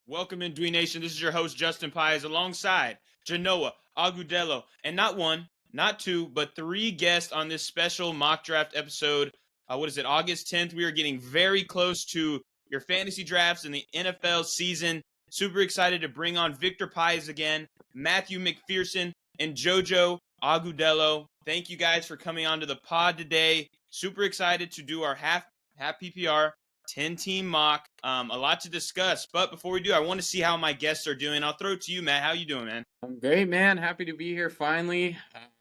Welcome in Dwee Nation. This is your host, Justin Pies, alongside Genoa, Agudelo, and not one, not two, but three guests on this special mock draft episode. August 10th? We are getting very close to your fantasy drafts in the NFL season. Super excited to bring on Victor Pies again, Matthew McPherson, and Jojo Agudelo. Thank you guys for coming on to the pod today. Super excited to do our half PPR 10-team mock. A lot to discuss, but before we do, I want to see how my guests are doing. I'll throw it to you, Matt. How you doing, man? I'm great, man. Happy to be here finally.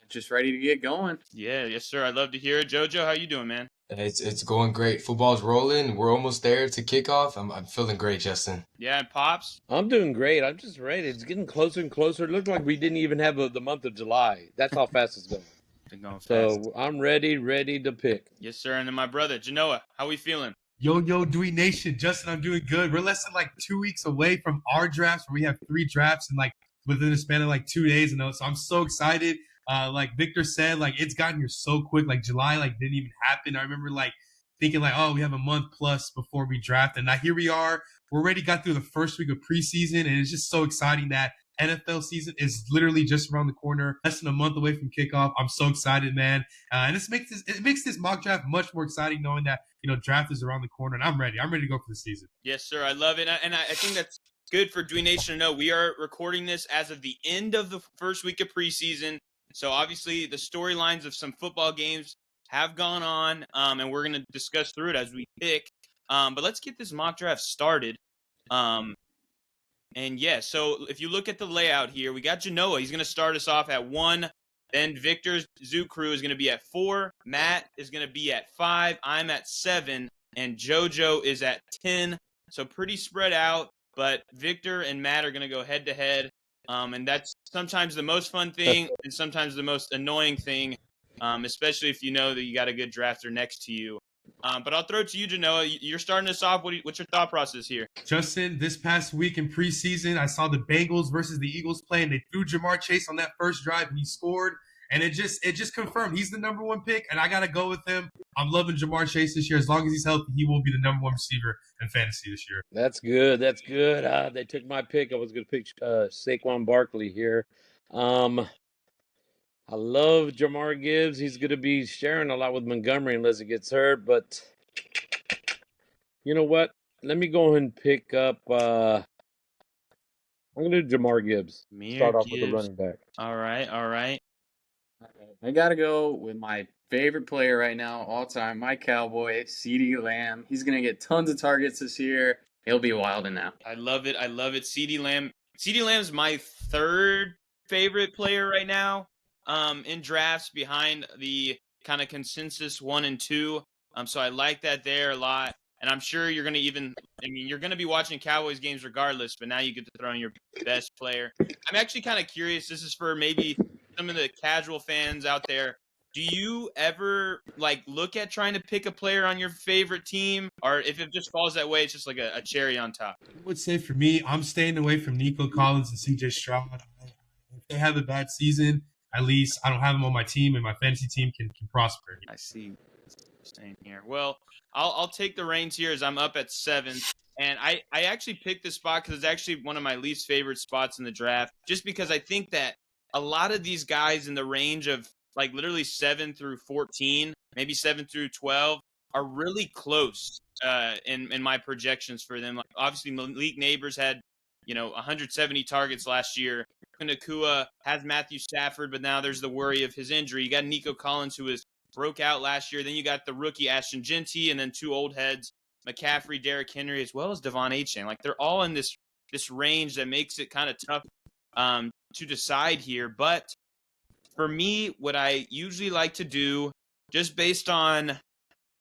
Just ready to get going. Yeah, yes, sir. I'd love to hear it. Jojo, how you doing, man? It's going great. Football's rolling. We're almost there to kickoff. I'm feeling great, Justin. Yeah, and Pops? I'm doing great. I'm just ready. It's getting closer and closer. It looked like we didn't even have the month of July. That's how fast it's going. Been going fast. So I'm ready to pick. Yes, sir. And then my brother, Genoa, how we feeling? Yo, Dwee Nation. Justin, I'm doing good. We're less than 2 weeks away from our drafts where we have 3 drafts and within a span of 2 days. And so I'm so excited. Like Victor said, it's gotten here so quick. July didn't even happen. I remember thinking oh, we have a month plus before we draft. And now here we are. We already got through the first week of preseason, and it's just so exciting that NFL season is literally just around the corner, less than a month away from kickoff. I'm so excited, man. And it makes this mock draft much more exciting knowing that, draft is around the corner, and I'm ready. I'm ready to go for the season. Yes, sir. I love it. And I think that's good for Dwee Nation to know. We are recording this as of the end of the first week of preseason. So obviously the storylines of some football games have gone on, and we're going to discuss through it as we pick. But let's get this mock draft started. And yeah, so if you look at the layout here, we got Genoa. He's going to start us off at 1. Then Victor's Zoo Crew is going to be at 4. Matt is going to be at 5. I'm at 7. And Jojo is at 10. So pretty spread out. But Victor and Matt are going to go head to head. And that's sometimes the most fun thing and sometimes the most annoying thing, especially if you know that you got a good drafter next to you. But I'll throw it to you, Genoa. You're starting us off. What's your thought process here? Justin, this past week in preseason, I saw the Bengals versus the Eagles play, and they threw Jamar Chase on that first drive, and he scored. And it just confirmed he's the number 1 pick, and I got to go with him. I'm loving Jamar Chase this year. As long as he's healthy, he will be the number 1 receiver in fantasy this year. That's good. They took my pick. I was going to pick Saquon Barkley here. I love Jamar Gibbs. He's going to be sharing a lot with Montgomery unless he gets hurt. But you know what? Let me go ahead and pick up. I'm going to do Jamar Gibbs. Start off with the running back. All right. I got to go with my favorite player right now, all time, my Cowboy, CeeDee Lamb. He's going to get tons of targets this year. He'll be wilding now. I love it. CeeDee Lamb. CeeDee Lamb's my 3rd favorite player right now. In drafts behind the kind of consensus 1 and 2. So I like that there a lot. And I'm sure you're going to you're going to be watching Cowboys games regardless, but now you get to throw in your best player. I'm actually kind of curious. This is for maybe some of the casual fans out there. Do you ever look at trying to pick a player on your favorite team? Or if it just falls that way, it's just like a cherry on top? I would say for me, I'm staying away from Nico Collins and CJ Stroud. If they have a bad season, at least I don't have them on my team, and my fantasy team can prosper. I see. Staying here. Well, I'll take the reins here as I'm up at 7. And I actually picked this spot because it's actually one of my least favorite spots in the draft, just because I think that a lot of these guys in the range of literally 7 through 14, maybe 7 through 12, are really close in my projections for them. Obviously, Malik Neighbors had 170 targets last year. Nakua has Matthew Stafford, but now there's the worry of his injury. You got Nico Collins, who broke out last year. Then you got the rookie Ashton Genty, and then 2 old heads, McCaffrey, Derrick Henry, as well as Devon Achane. They're all in this range that makes it kind of tough to decide here. But for me, what I usually like to do, just based on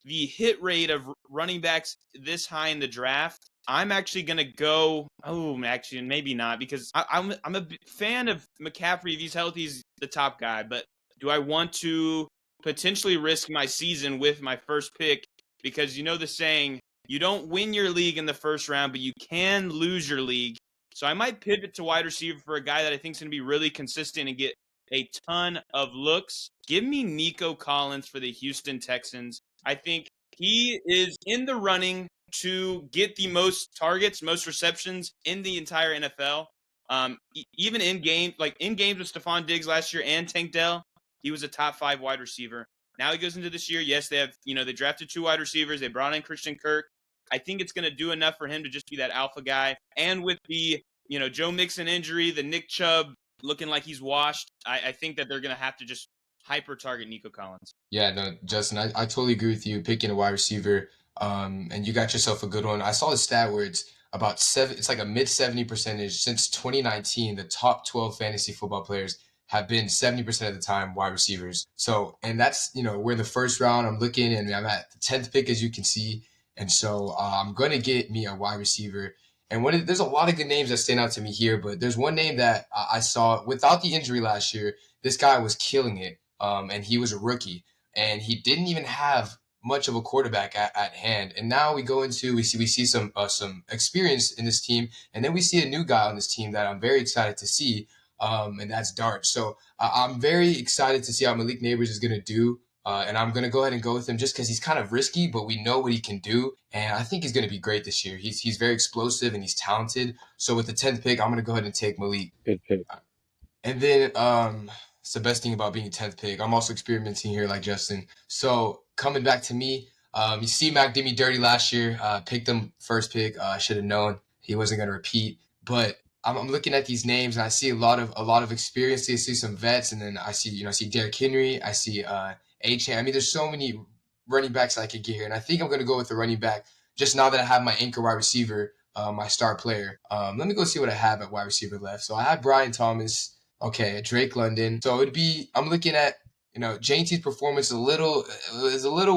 the hit rate of running backs this high in the draft, I'm actually going to go – actually, maybe not, because I'm a fan of McCaffrey. If he's healthy, he's the top guy. But do I want to potentially risk my season with my first pick? Because you know the saying, you don't win your league in the first round, but you can lose your league. So I might pivot to wide receiver for a guy that I think is going to be really consistent and get a ton of looks. Give me Nico Collins for the Houston Texans. I think he is in the running to get the most targets, most receptions in the entire NFL. Even in games with Stephon Diggs last year and Tank Dell, he was a top 5 wide receiver. Now he goes into this year. Yes, they drafted 2 wide receivers. They brought in Christian Kirk. I think it's going to do enough for him to just be that alpha guy. And with the, Joe Mixon injury, the Nick Chubb looking like he's washed, I think that they're going to have to just hyper target Nico Collins. Yeah, no, Justin, I totally agree with you picking a wide receiver. And you got yourself a good one. I saw the stat where it's about it's like a mid 70% since 2019. The top 12 fantasy football players have been 70% of the time wide receivers. So, and that's, we're in the first round. I'm looking and I'm at the 10th pick, as you can see. And so I'm going to get me a wide receiver. And there's a lot of good names that stand out to me here, but there's one name that I saw without the injury last year. This guy was killing it. And he was a rookie, and he didn't even have much of a quarterback at hand. And now we see some experience in this team, and then we see a new guy on this team that I'm very excited to see, and that's Dart. So I'm very excited to see how Malik Neighbors is going to do. And I'm going to go ahead and go with him just because he's kind of risky, but we know what he can do. And I think he's going to be great this year. He's very explosive and he's talented. So with the 10th pick, I'm going to go ahead and take Malik. Good pick. And then it's the best thing about being a 10th pick. I'm also experimenting here like Justin. So coming back to me, you see Mac did me dirty last year. Picked him first pick. I should have known he wasn't going to repeat. But I'm looking at these names and I see a lot of experience. I see some vets, and then I see Derrick Henry. I see A-Chain. I mean, there's so many running backs I could get here, and I think I'm going to go with the running back just now that I have my anchor wide receiver, my star player. Let me go see what I have at wide receiver left. So I have Brian Thomas. Okay, Drake London. So I'm looking at, JT's performance is a little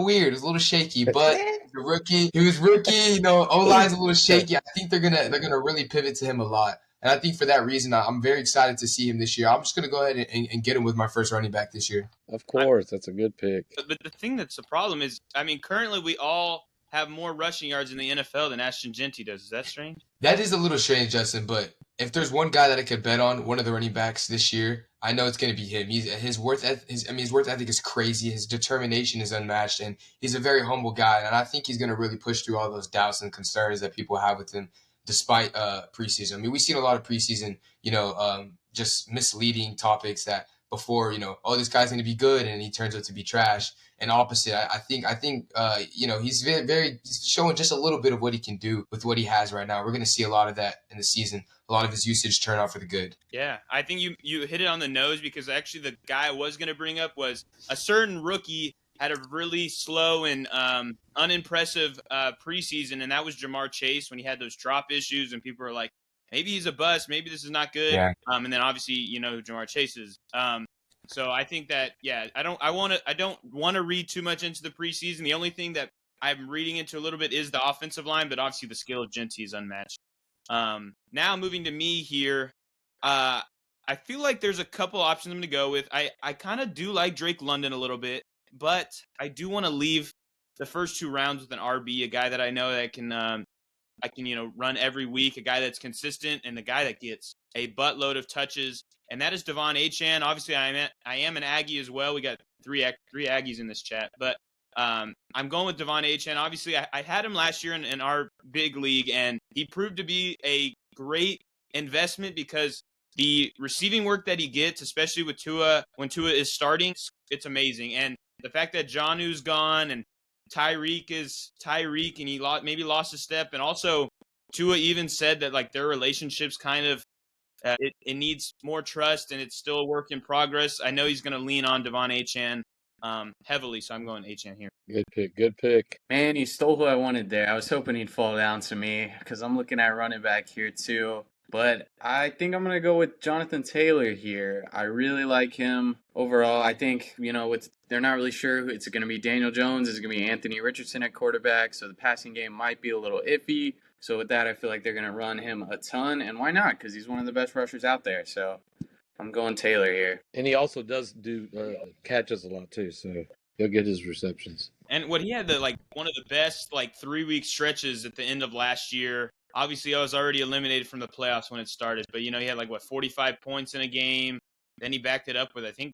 weird. It's a little shaky, but the rookie, he was rookie, O-line's a little shaky. I think they're gonna really pivot to him a lot. And I think for that reason, I'm very excited to see him this year. I'm just gonna go ahead and get him with my first running back this year. Of course, that's a good pick. But the thing that's the problem is, currently we all have more rushing yards in the NFL than Ashton Genty does. Is that strange? That is a little strange, Justin, but if there's one guy that I could bet on, one of the running backs this year, I know it's going to be him. His work ethic is crazy. His determination is unmatched, and he's a very humble guy. And I think he's going to really push through all those doubts and concerns that people have with him, despite preseason. I mean, we've seen a lot of preseason, just misleading topics that before, this guy's going to be good, and he turns out to be trash. And opposite, I think he's he's showing just a little bit of what he can do with what he has right now. We're going to see a lot of that in the season. A lot of his usage turn out for the good. Yeah, I think you hit it on the nose, because actually the guy I was going to bring up was a certain rookie had a really slow and unimpressive preseason, and that was Jamar Chase when he had those drop issues, and people were like, maybe he's a bust, maybe this is not good. Yeah. And then obviously who Jamar Chase is. So I think that I don't want to read too much into the preseason. The only thing that I'm reading into a little bit is the offensive line, but obviously the skill of Genty is unmatched. Now moving to me here, I feel like there's a couple options I'm going to go with. I kind of do like Drake London a little bit, but I do want to leave the first 2 rounds with an RB, a guy that I know that I can run every week, a guy that's consistent, and the guy that gets a buttload of touches, and that is Devon Achane. Obviously, I am an Aggie as well. We got three Aggies in this chat, but I'm going with Devon Achane. Obviously, I had him last year in our big league, and he proved to be a great investment because the receiving work that he gets, especially with Tua, when Tua is starting, it's amazing. And the fact that Jonnu's gone and Tyreek, and he maybe lost a step, and also Tua even said that their relationship's kind of it needs more trust, and it's still a work in progress. I know he's going to lean on Devon Achane heavily, so I'm going Achane here. Good pick. Man, you stole who I wanted there. I was hoping he'd fall down to me because I'm looking at running back here too. But I think I'm going to go with Jonathan Taylor here. I really like him overall. I think, they're not really sure it's going to be Daniel Jones. It's going to be Anthony Richardson at quarterback. So the passing game might be a little iffy. So with that, I feel like they're going to run him a ton. And why not? Because he's one of the best rushers out there. So I'm going Taylor here. And he also does do catches a lot too. So he'll get his receptions. And what he had one of the best 3-week stretches at the end of last year. Obviously, I was already eliminated from the playoffs when it started, but he had 45 points in a game. Then he backed it up with I think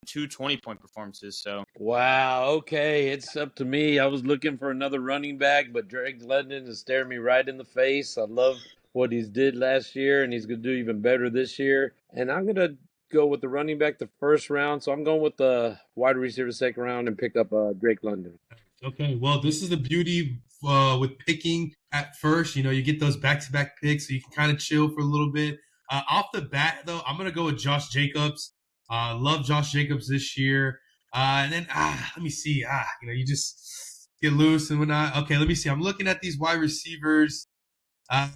2 20-point performances. So Wow. Okay, it's up to me. I was looking for another running back, but Drake London is staring me right in the face. I love what he's did last year, and he's going to do even better this year. And I'm going to go with the running back the first round. So I'm going with the wide receiver second round and pick up Drake London. Okay, well, this is the beauty with picking at first. You know, you get those back-to-back picks, so you can kind of chill for a little bit. Off the bat, though, I'm gonna go with Josh Jacobs. Love Josh Jacobs this year. And then let me see. You know, you just get loose and whatnot. Okay, let me see. I'm looking at these wide receivers. Uh,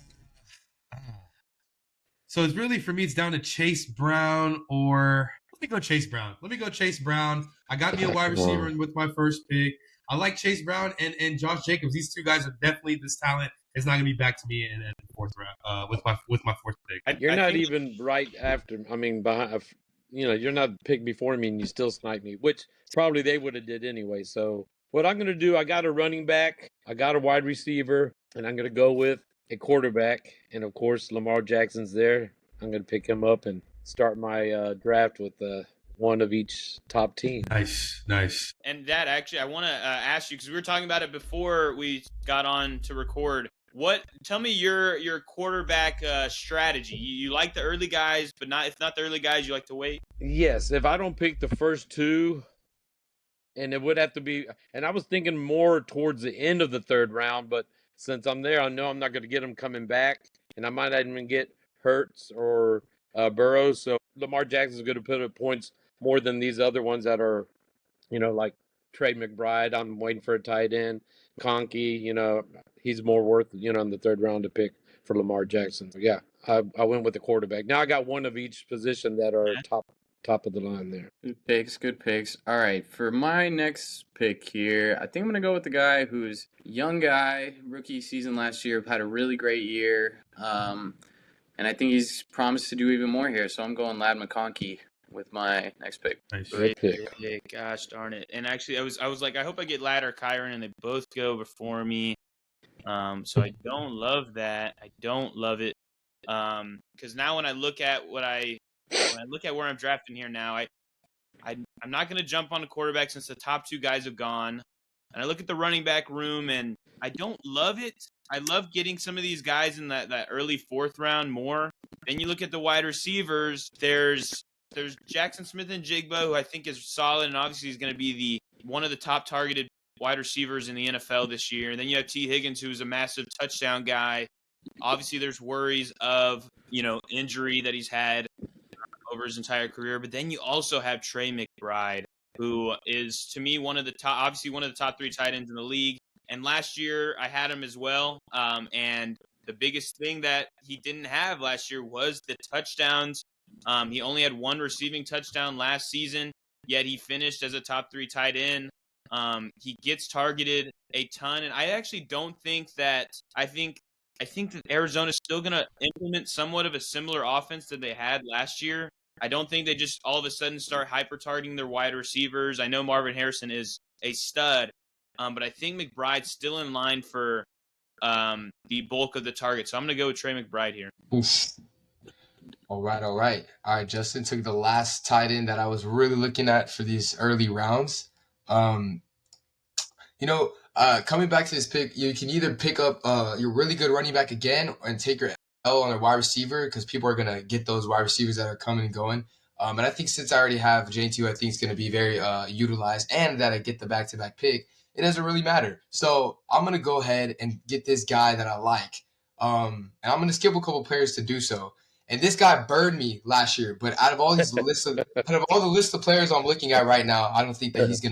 so it's really, for me, it's down to Chase Brown or let me go Chase Brown. I got me a wide receiver with my first pick. I like Chase Brown and Josh Jacobs. These two guys are definitely this talent. It's not gonna be back to me in the fourth round with my fourth pick. You're I not think- even right after. I mean, behind. You know, you're not picked before me, and you still snipe me, which probably they would have did anyway. So what I'm gonna do, I got a running back, I got a wide receiver, and I'm gonna go with a quarterback, and of course Lamar Jackson's there. I'm gonna pick him up and start my draft with one of each top team. Nice. And that actually, I want to ask you because we were talking about it before we got on to record. Tell me your quarterback strategy. You like the early guys, but if not the early guys, you like to wait. Yes, if I don't pick the first two, and it would have to be, and I was thinking more towards the end of the third round, but since I'm there, I know I'm not going to get them coming back, and I might not even get Hurts or Burrows. So Lamar Jackson's going to put up points more than these other ones that are, you know, like Trey McBride. I'm waiting for a tight end. Conkey, you know, he's more worth, you know, in the third round to pick for Lamar Jackson. So yeah, I went with the quarterback. Now I got one of each position that are top of the line there. Good picks. All right, for my next pick here, I think I'm going to go with the guy who's young guy, rookie season last year, had a really great year. And I think he's promised to do even more here, so I'm going Lad McConkey with my next pick. Nice. Great pick. Gosh darn it! And actually, I was like, I hope I get Ladd or Kyron, and they both go before me. So I don't love that. I don't love it. Because now when I look at where I'm drafting here now, I'm not going to jump on a quarterback since the top two guys have gone. And I look at the running back room, and I don't love it. I love getting some of these guys in that early fourth round more. Then you look at the wide receivers. There's Jackson Smith and Jigba, who I think is solid, and obviously he's going to be one of the top targeted wide receivers in the NFL this year. And then you have T. Higgins, who's a massive touchdown guy. Obviously, there's worries of, you know, injury that he's had over his entire career. But then you also have Trey McBride, who is, to me, one of the top 3 tight ends in the league. And last year, I had him as well. And the biggest thing that he didn't have last year was the touchdowns. He only had one receiving touchdown last season, yet he finished as a top 3 tight end. He gets targeted a ton, and I actually don't think that – I think that Arizona's still going to implement somewhat of a similar offense that they had last year. I don't think they just all of a sudden start hyper-targeting their wide receivers. I know Marvin Harrison is a stud, but I think McBride's still in line for the bulk of the target. So I'm going to go with Trey McBride here. Oof. All right. Justin took the last tight end that I was really looking at for these early rounds. Coming back to this pick, you can either pick up your really good running back again and take your L on a wide receiver because people are going to get those wide receivers that are coming and going. And I think since I already have J2, I think it's going to be very utilized, and that I get the back-to-back pick, it doesn't really matter. So I'm going to go ahead and get this guy that I like. And I'm going to skip a couple players to do so. And this guy burned me last year, but out of all the list of players I'm looking at right now, I don't think that he's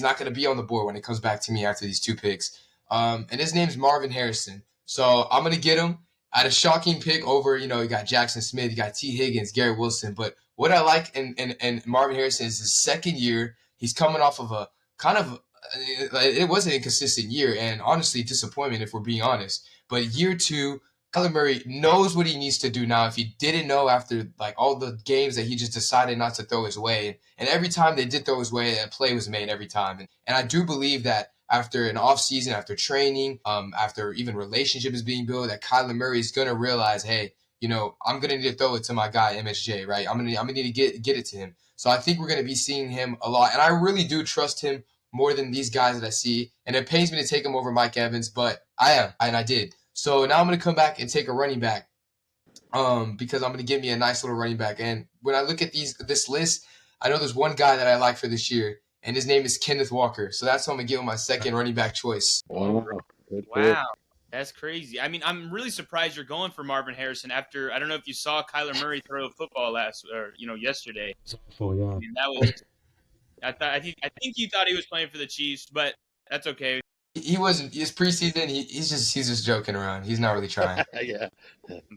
not going to be on the board when it comes back to me after these 2 picks. And his name's Marvin Harrison. So I'm going to get him at a shocking pick over, you got Jackson Smith, you got T. Higgins, Garrett Wilson. But what I like in Marvin Harrison is his second year. He's coming off of a kind of it was an inconsistent year and honestly disappointment if we're being honest. But year 2, Kyler Murray knows what he needs to do now. If he didn't know after like all the games that he just decided not to throw his way, and every time they did throw his way, a play was made every time. And I do believe that after an offseason, after training, after even relationship is being built, that Kyler Murray is going to realize, hey, I'm gonna need to throw it to my guy MSJ, right? I'm gonna need to get it to him. So I think we're gonna be seeing him a lot, and I really do trust him more than these guys that I see. And it pains me to take him over Mike Evans, but I did. So now I'm gonna come back and take a running back, because I'm gonna give me a nice little running back. And when I look at this list, I know there's one guy that I like for this year, and his name is Kenneth Walker. So that's who I'm gonna give him my second running back choice. Wow. Good pick. Wow. That's crazy. I mean, I'm really surprised you're going for Marvin Harrison after, I don't know if you saw Kyler Murray throw a football yesterday. Oh yeah. I mean, that was I think you thought he was playing for the Chiefs, but that's okay. He wasn't. His preseason. He's just joking around. He's not really trying. Yeah.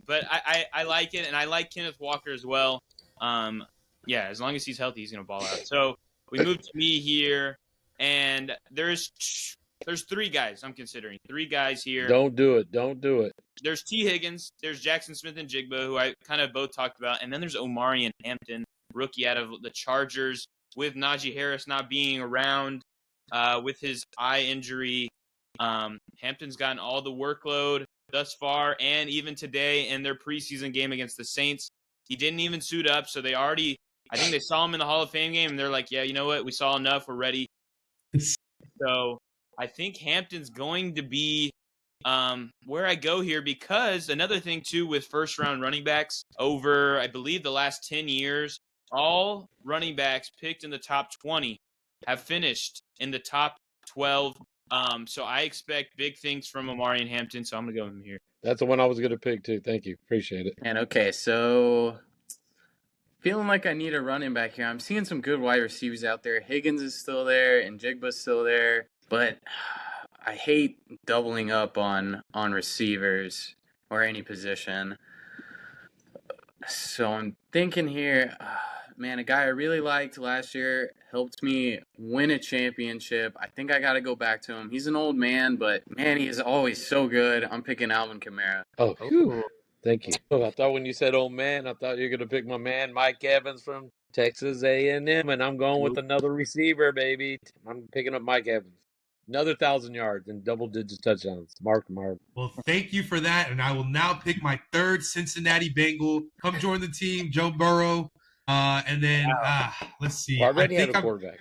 But I like it, and I like Kenneth Walker as well. Yeah, as long as he's healthy, he's gonna ball out. So we move to me here, and there's 3 guys I'm considering. 3 guys here. Don't do it. Don't do it. There's T. Higgins, there's Jackson Smith and Jigba, who I kind of both talked about, and then there's Omarion Hampton, rookie out of the Chargers, with Najee Harris not being around, with his eye injury. Hampton's gotten all the workload thus far, and even today in their preseason game against the Saints, he didn't even suit up, so I think they saw him in the Hall of Fame game, and they're like, yeah, you know what, we saw enough, we're ready. So I think Hampton's going to be where I go here, because another thing, too, with first-round running backs, over, I believe, the last 10 years, all running backs picked in the top 20 have finished in the top 12. So I expect big things from Omarion Hampton, so I'm going to go with him here. That's the one I was going to pick, too. Thank you. Appreciate it. And okay, so feeling like I need a running back here. I'm seeing some good wide receivers out there. Higgins is still there, and Jigba's still there, but I hate doubling up on receivers or any position. So I'm thinking here, man, a guy I really liked last year helped me win a championship. I think I got to go back to him. He's an old man, but man, he is always so good. I'm picking Alvin Kamara. Oh, whew. Thank you. I thought when you said old man, I thought you were going to pick my man Mike Evans from Texas A&M, and I'm going with another receiver, baby. I'm picking up Mike Evans. Another 1,000 yards and double-digit touchdowns. Mark. Well, thank you for that, and I will now pick my third Cincinnati Bengal. Come join the team, Joe Burrow. And then let's see. Already had a quarterback.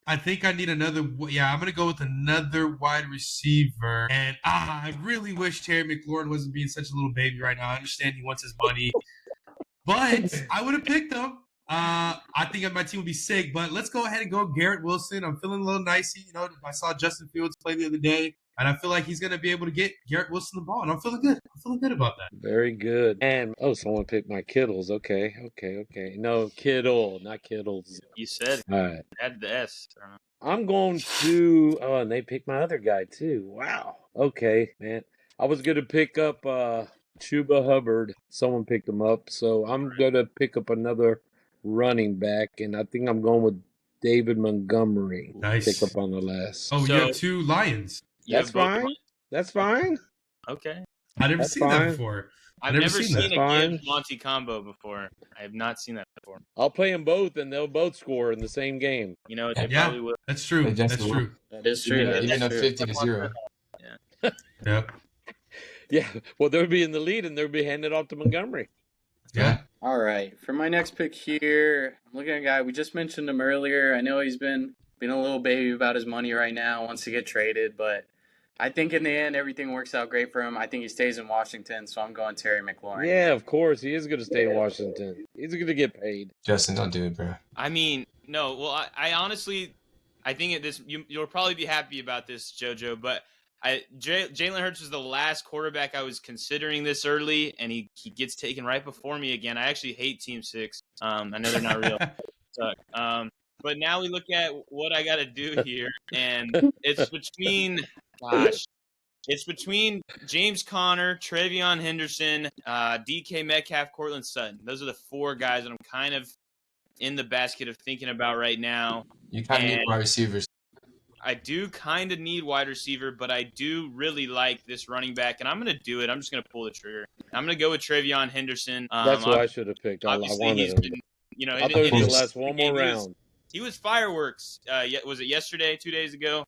I think I need another. Yeah, I'm gonna go with another wide receiver. And I really wish Terry McLaurin wasn't being such a little baby right now. I understand he wants his money, but I would have picked him. I think my team would be sick, but let's go ahead and go Garrett Wilson. I'm feeling a little nicey. I saw Justin Fields play the other day, and I feel like he's going to be able to get Garrett Wilson the ball, and I'm feeling good. I'm feeling good about that. Very good. And, someone picked my Kittles. Okay. No, Kittle, not Kittles. You said it. All right. Add the S. I'm going to, and they picked my other guy, too. Wow. Okay, man. I was going to pick up Chuba Hubbard. Someone picked him up, so I'm going to pick up another running back, and I think I'm going with David Montgomery. Nice. Pick up on the last. Oh, you have 2 Lions. That's fine. That's fine. Okay. I've never seen that before. I've never seen a fine. Gibbs Monty combo before. I have not seen that before. I'll play them both, and they'll both score in the same game. They probably will. That's true. That's true. That is true. Even a 50-0. Yep. Yeah. Well, they'll be in the lead, and they'll be handed off to Montgomery. Yeah. All right. For my next pick here, I'm looking at a guy. We just mentioned him earlier. I know he's been a little baby about his money right now, wants to get traded, but I think in the end, everything works out great for him. I think he stays in Washington, so I'm going Terry McLaurin. Yeah, of course. He is going to stay in Washington. He's going to get paid. Justin, don't do it, bro. I mean, no. Well, I honestly, I think you'll probably be happy about this, JoJo, but Jalen Hurts was the last quarterback I was considering this early, and he gets taken right before me again. I actually hate Team 6. I know they're not real. Suck. But now we look at what I got to do here, and it's between James Conner, Travion Henderson, DK Metcalf, Cortland Sutton. Those are the 4 guys that I'm kind of in the basket of thinking about right now. You kind of need wide receivers. I do kind of need wide receiver, but I do really like this running back, and I'm going to do it. I'm just going to pull the trigger. I'm going to go with Travion Henderson. That's what I should have picked. I wanted him. I thought he was going to last one more round. He was fireworks. Was it yesterday, 2 days ago?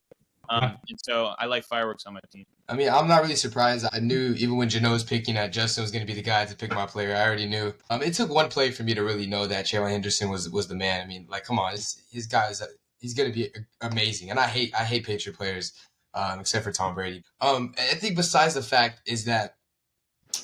And so I like fireworks on my team. I mean, I'm not really surprised. I knew even when Jano was picking that Justin was going to be the guy to pick my player. I already knew. It took one play for me to really know that Traylon Henderson was the man. I mean, like, come on, his guy is he's going to be amazing. And I hate Patriot players, except for Tom Brady. I think besides the fact is that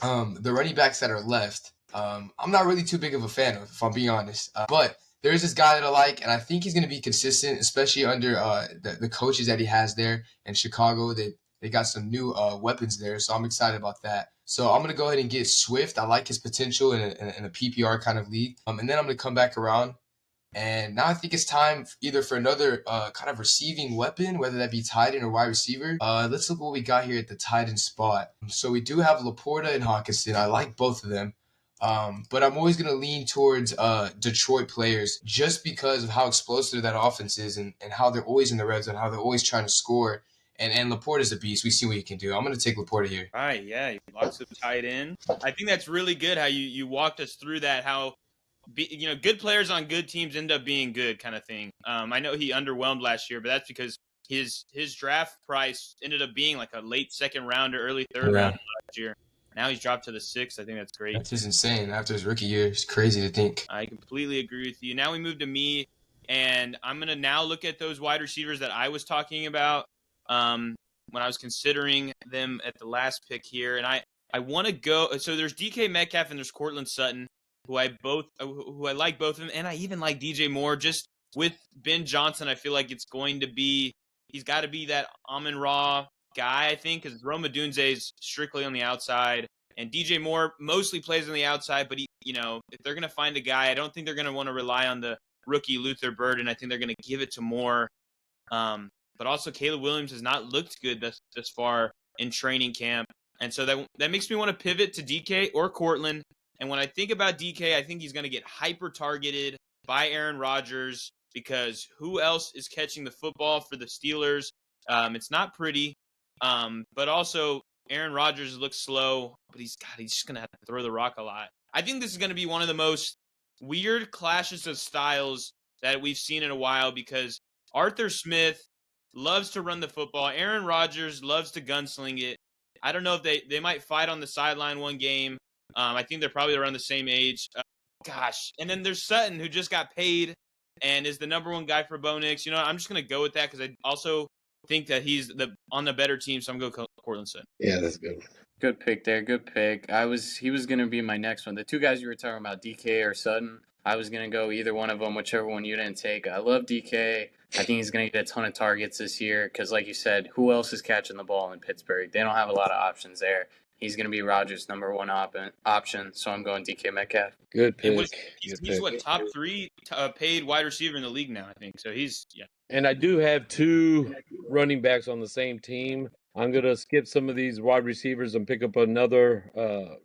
the running backs that are left, I'm not really too big of a fan of, if I'm being honest. But there is this guy that I like, and I think he's going to be consistent, especially under the coaches that he has there in Chicago. They got some new weapons there, so I'm excited about that. So I'm going to go ahead and get Swift. I like his potential in a PPR kind of league. And then I'm going to come back around. And now I think it's time either for another kind of receiving weapon, whether that be tight end or wide receiver. Let's look what we got here at the tight end spot. So we do have Laporta and Hawkinson. I like both of them. But I'm always going to lean towards Detroit players just because of how explosive that offense is and how they're always in the red zone, how they're always trying to score. And Laporta's a beast. We see what he can do. I'm going to take Laporta here. Right, yeah, he locks up tight end. I think that's really good how you walked us through that, how good players on good teams end up being good kind of thing. I know he underwhelmed last year, but that's because his draft price ended up being like a late second round or early third round last year. Now he's dropped to the 6th. I think that's great. That's just insane. After his rookie year, it's crazy to think. I completely agree with you. Now we move to me, and I'm going to now look at those wide receivers that I was talking about when I was considering them at the last pick here. And I want to go – so there's DK Metcalf and there's Cortland Sutton, who I like both of them, and I even like DJ Moore. Just with Ben Johnson, I feel like it's going to be – he's got to be that Amon-Ra guy, I think, because Rome Odunze is strictly on the outside, and DJ Moore mostly plays on the outside. But if they're going to find a guy, I don't think they're going to want to rely on the rookie Luther Burden. I think they're going to give it to Moore. But also Caleb Williams has not looked good this far in training camp, and so that makes me want to pivot to DK or Cortland. And when I think about DK, I think he's going to get hyper targeted by Aaron Rodgers because who else is catching the football for the Steelers? It's not pretty. But also Aaron Rodgers looks slow, but he's just going to have to throw the rock a lot. I think this is going to be one of the most weird clashes of styles that we've seen in a while because Arthur Smith loves to run the football. Aaron Rodgers loves to gunsling it. I don't know if they might fight on the sideline one game. I think they're probably around the same age. And then there's Sutton, who just got paid and is the number one guy for Bo Nix. I'm just going to go with that because I also think that he's on the better team, so I'm going to go Cortland Sutton. Yeah, that's good. Good pick there. Good pick. He was going to be my next one. The two guys you were talking about, DK or Sutton, I was going to go either one of them, whichever one you didn't take. I love DK. I think he's going to get a ton of targets this year because, like you said, who else is catching the ball in Pittsburgh? They don't have a lot of options there. He's going to be Rodgers' number one option, so I'm going DK Metcalf. Good pick. He's what, top 3 paid wide receiver in the league now, I think. So he's, yeah. And I do have 2 running backs on the same team. I'm going to skip some of these wide receivers and pick up another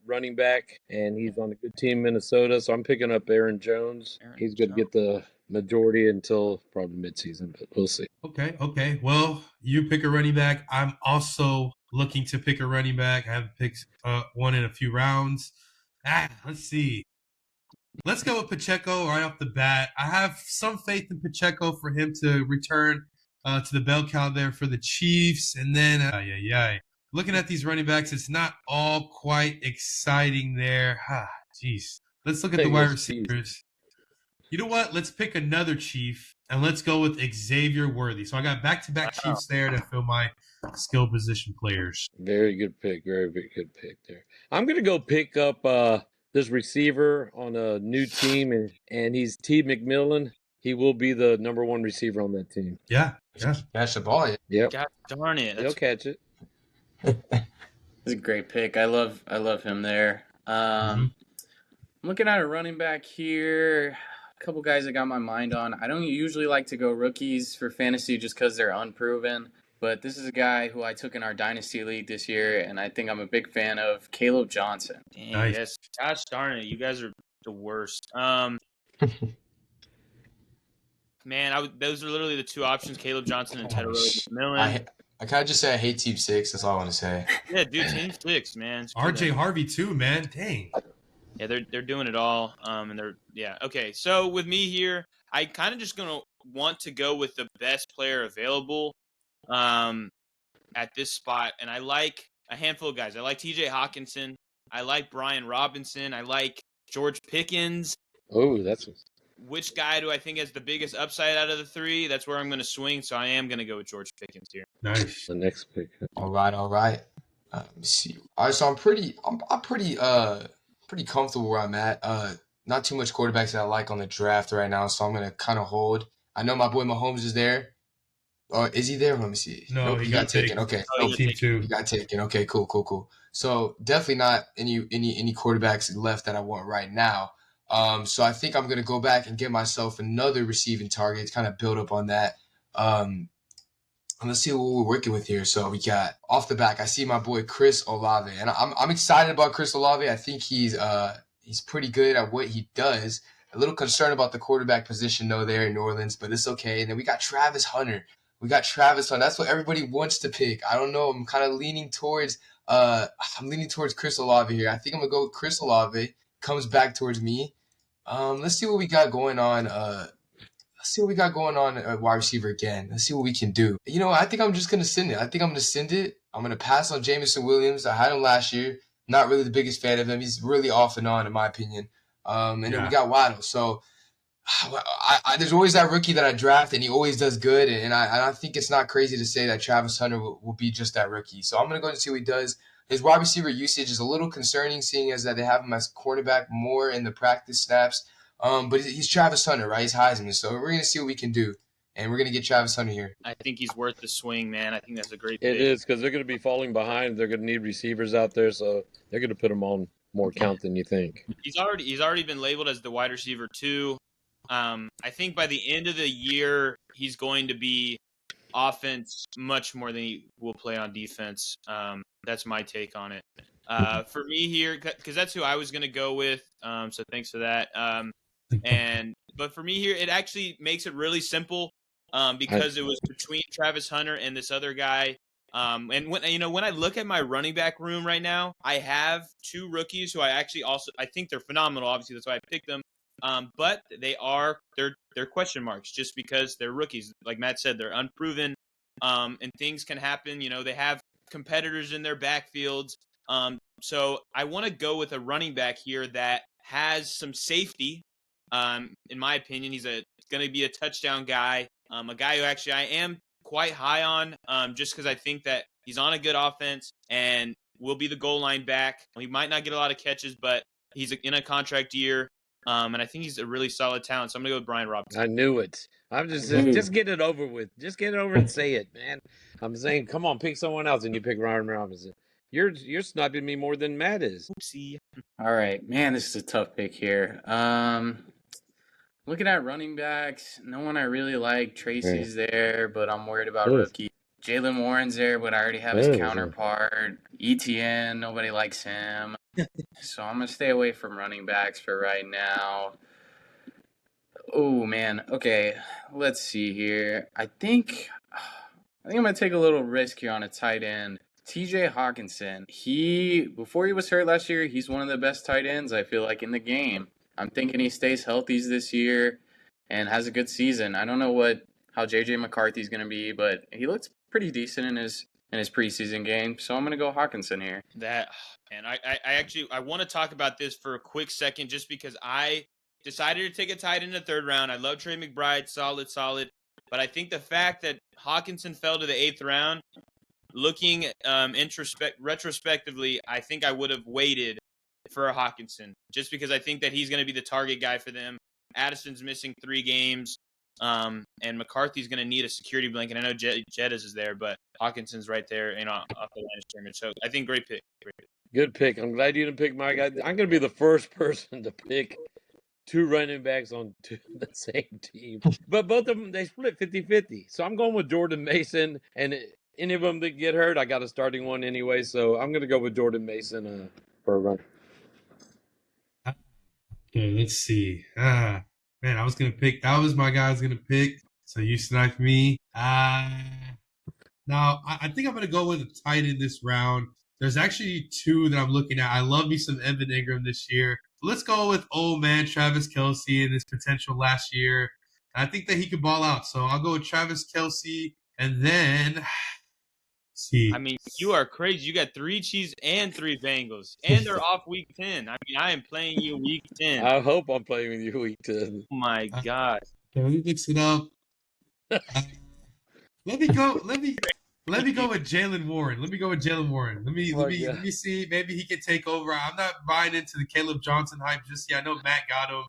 running back, and he's on a good team, Minnesota. So I'm picking up Aaron Jones. He's going to get the majority until probably midseason, but we'll see. Okay. Well, you pick a running back. I'm also looking to pick a running back. I haven't picked one in a few rounds. Let's see. Let's go with Pacheco right off the bat. I have some faith in Pacheco for him to return to the bell cow there for the Chiefs. And then, looking at these running backs, it's not all quite exciting there. Jeez. Let's look at the wide receivers. You know what? Let's pick another Chief, and let's go with Xavier Worthy. So I got back-to-back Chiefs there to fill my skill position players. Very good pick. Very, very good pick there. I'm going to go pick up this receiver on a new team, and he's T. McMillan. He will be the number 1 receiver on that team. Yeah. Catch the ball. Yep. God darn it. He'll catch it. It's a great pick. I love him there. I'm looking at a running back here. A couple guys I got my mind on. I don't usually like to go rookies for fantasy just because they're unproven. But this is a guy who I took in our Dynasty League this year, and I think I'm a big fan of, Caleb Johnson. Dang, Nice. Yes. Gosh darn it. You guys are the worst. Man, those are literally the 2 options, Caleb Johnson and Ted McMillan. I kind of just say I hate Team 6. That's all I want to say. Yeah, dude, Team 6, man. RJ Harvey too, man. Dang. Yeah, they're doing it all. Okay. So with me here, I kind of just want to go with the best player available. at this spot, and I like a handful of guys. I like T.J. Hawkinson. I like Brian Robinson. I like George Pickens. Oh, that's Which guy do I think has the biggest upside out of the three? That's where I'm going to swing, so I am going to go with George Pickens here. Nice. the next pick. All right, all right. Let me see. All right, so I'm pretty comfortable where I'm at. Not too much quarterbacks that I like on the draft right now, so I'm gonna kind of hold. I know my boy Mahomes is there. Or is he there? Let me see. No, Nope, he he got got taken. taken. Okay, Oh, nope, he Team 2. he got taken. Okay, cool. So definitely not any quarterbacks left that I want right now. So I think I'm gonna go back and get myself another receiving target, kind of build up on that. And let's see what we're working with here. So we got off the back. I see my boy Chris Olave, and I'm excited about Chris Olave. I think he's pretty good at what he does. A little concerned about the quarterback position though there in New Orleans, but it's okay. And then we got Travis Hunter. That's what everybody wants to pick. I don't know. I'm kind of leaning towards Chris Olave here. I think I'm gonna go with Chris Olave. Comes back towards me. Let's see what we got going on. Let's see what we got going on at wide receiver again. Let's see what we can do. You know, I think I'm just going to send it. I'm going to pass on Jameson Williams. I had him last year. Not really the biggest fan of him. He's really off and on, in my opinion. And then we got Waddle. So there's always that rookie that I draft, and he always does good. And I think it's not crazy to say that Travis Hunter will be just that rookie. So I'm going to go and see what he does. His wide receiver usage is a little concerning, seeing as that they have him as cornerback more in the practice snaps. But he's Travis Hunter, right? He's Heisman. So we're going to see what we can do. And we're going to get Travis Hunter here. I think he's worth the swing, man. I think that's a great It pick. is because they're going to be falling behind. They're going to need receivers out there, so they're going to put them on more count than you think. He's already been labeled as the wide receiver 2. I think by the end of the year, he's going to be offense much more than he will play on defense. That's my take on it. For me here, because that's who I was going to go with. So thanks for that. But for me here, it actually makes it really simple because it was between Travis Hunter and this other guy. And when I look at my running back room right now, I have 2 rookies who I think they're phenomenal. Obviously, that's why I picked them. But they're question marks just because they're rookies. Like Matt said, they're unproven, and things can happen. You know, they have competitors in their backfields. So I want to go with a running back here that has some safety. In my opinion, he's going to be a touchdown guy. A guy who actually I am quite high on, just because I think that he's on a good offense and will be the goal line back. He might not get a lot of catches, but he's in a contract year. And I think he's a really solid talent. So I'm going to go with Brian Robinson. I knew it. I'm just get it over with. Just get it over and say it, man. I'm saying, come on, pick someone else, and you pick Brian Robinson. You're sniping me more than Matt is. Oopsie. All right, man, this is a tough pick here. Looking at running backs, no one I really like. Tracy's there, but I'm worried about rookie. Jalen Warren's there, but I already have his counterpart. ETN, nobody likes him. So I'm going to stay away from running backs for right now. Oh, man. Okay, let's see here. I think I'm going to take a little risk here on a tight end. TJ Hawkinson. Before he was hurt last year, he's one of the best tight ends, I feel like, in the game. I'm thinking he stays healthy this year and has a good season. I don't know how JJ McCarthy's going to be, but he looks pretty decent in his preseason game. So I'm going to go Hawkinson here. I want to talk about this for a quick second just because I decided to take a tight end in the 3rd round. I love Trey McBride, solid. But I think the fact that Hawkinson fell to the 8th round, looking retrospectively, I think I would have waited for a Hawkinson just because I think that he's going to be the target guy for them. Addison's missing 3 games, and McCarthy's going to need a security blanket. I know Jettis is there, but Hawkinson's right there, off the line of scrimmage. So I think great pick. Good pick. I'm glad you didn't pick my guy. I'm going to be the first person to pick 2 running backs on the same team. But both of them, they split 50-50. So I'm going with Jordan Mason, and any of them that get hurt, I got a starting one anyway. So I'm going to go with Jordan Mason for a run. Okay, let's see. Man, I was going to pick. That was my guy I was going to pick. So you sniped me. Now, I think I'm going to go with a tight end this round. There's actually 2 that I'm looking at. I love me some Evan Ingram this year. Let's go with old man Travis Kelce and his potential last year. I think that he could ball out. So I'll go with Travis Kelce. And then, see. I mean, you are crazy. You got 3 Chiefs and 3 Bengals, and they're off week 10. I mean, I am playing you week 10. I hope I'm playing with you week 10. Oh my God. Okay, let me mix it up. Let me go. Let me go with Jalen Warren. Let me go with Jalen Warren. Let me see. Maybe he can take over. I'm not buying into the Caleb Johnson hype just yet. I know Matt got him.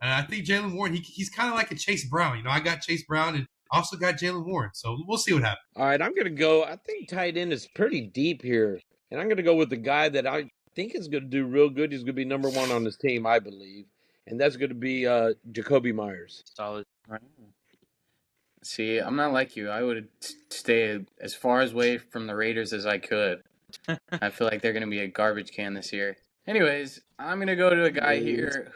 And I think Jalen Warren, he's kind of like a Chase Brown. You know, I got Chase Brown and also got Jalen Warren. So we'll see what happens. All right, I'm going to go. I think tight end is pretty deep here. And I'm going to go with the guy that I think is going to do real good. He's going to be number one on this team, I believe. And that's going to be Jacoby Myers. Solid. See, I'm not like you. I would stay as far away from the Raiders as I could. I feel like they're going to be a garbage can this year. Anyways, I'm going to go to a guy here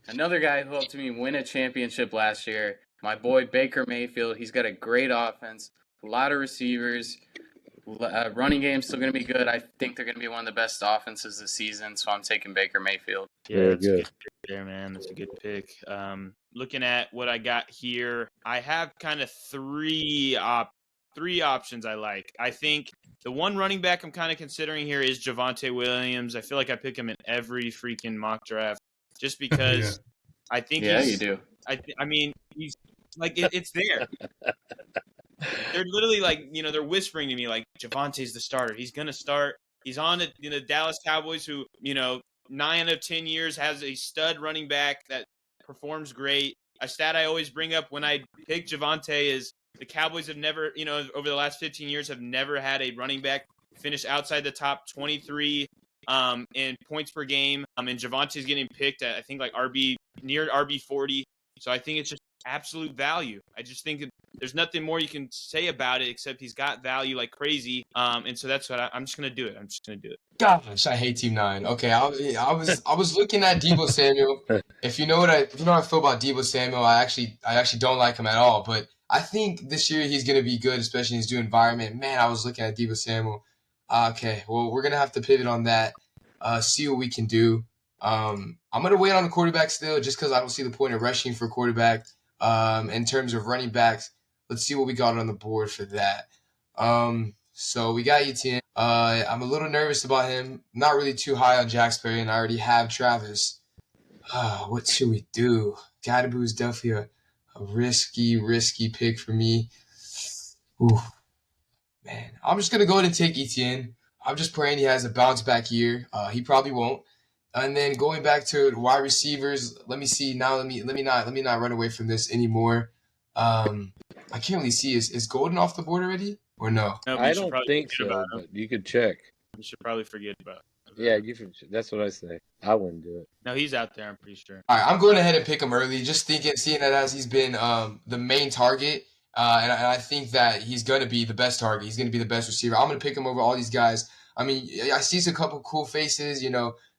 another guy who helped me win a championship last year. My boy Baker Mayfield. He's got a great offense, a lot of receivers. Running game's still going to be good. I think they're going to be one of the best offenses this season, so I'm taking Baker Mayfield. Yeah, that's a good pick there, man. That's a good pick. Looking at what I got here, I have kind of three options I like. I think the one running back I'm kind of considering here is Javonte Williams. I feel like I pick him in every freaking mock draft just because I think you do. I mean, he's like it's there. They're literally like, they're whispering to me like Javonte's the starter. He's gonna start. He's on the Dallas Cowboys, who 9 out of 10 years has a stud running back that performs great. A stat I always bring up when I pick Javonte is the Cowboys have never, over the last 15 years, have never had a running back finish outside the top 23 in points per game. And Javonte's getting picked at, I think, like near RB 40. So I think it's just absolute value. I just think there's nothing more you can say about it except he's got value like crazy. And so that's what I'm just gonna do it. I'm just gonna do it. Gosh, I hate Team 9. Okay, I was looking at Deebo Samuel. If you know what I feel about Deebo Samuel, I actually don't like him at all. But I think this year he's gonna be good, especially in his new environment. Man, I was looking at Deebo Samuel. Okay, well we're gonna have to pivot on that. See what we can do. I'm gonna wait on the quarterback still, just because I don't see the point of rushing for quarterback. In terms of running backs, let's see what we got on the board for that. So we got Etienne. I'm a little nervous about him. Not really too high on Jack Sperry, and I already have Travis. What should we do? Gadaboo is definitely a risky pick for me. Ooh, man. I'm just gonna go ahead and take Etienne. I'm just praying he has a bounce back year. He probably won't. And then going back to wide receivers, let me see now. Let me not run away from this anymore. I can't really see is Golden off the board already or no? I don't think so, but you could check. You should probably forget about it. Yeah, you should. That's what I say. I wouldn't do it. No, he's out there. I'm pretty sure. All right, I'm going ahead and pick him early, just seeing that as he's been the main target, and I think that he's going to be the best target. He's going to be the best receiver. I'm going to pick him over all these guys. I mean, I see a couple cool faces,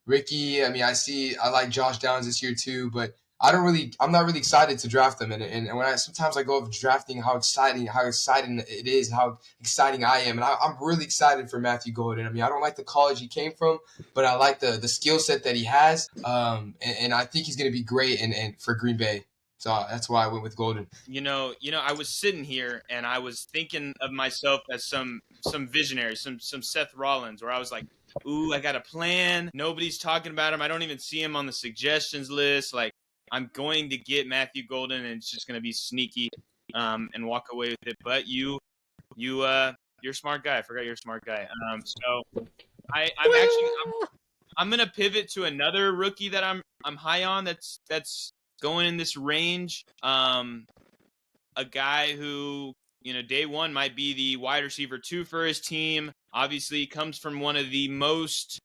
Ricky. I mean, I like Josh Downs this year too, but I'm not really excited to draft them. And when sometimes I go over drafting, how exciting it is, how exciting I am. And I'm really excited for Matthew Golden. I mean, I don't like the college he came from, but I like the skill set that he has. And I think he's going to be great and for Green Bay. So that's why I went with Golden. I was sitting here and I was thinking of myself as some visionary, some Seth Rollins, where I was like, ooh, I got a plan. Nobody's talking about him. I don't even see him on the suggestions list. Like, I'm going to get Matthew Golden, and it's just going to be sneaky and walk away with it. But you're a smart guy. I forgot you're a smart guy. So I'm going to pivot to another rookie that I'm high on. That's going in this range. A guy who day one might be the wide receiver 2 for his team. Obviously, comes from one of the most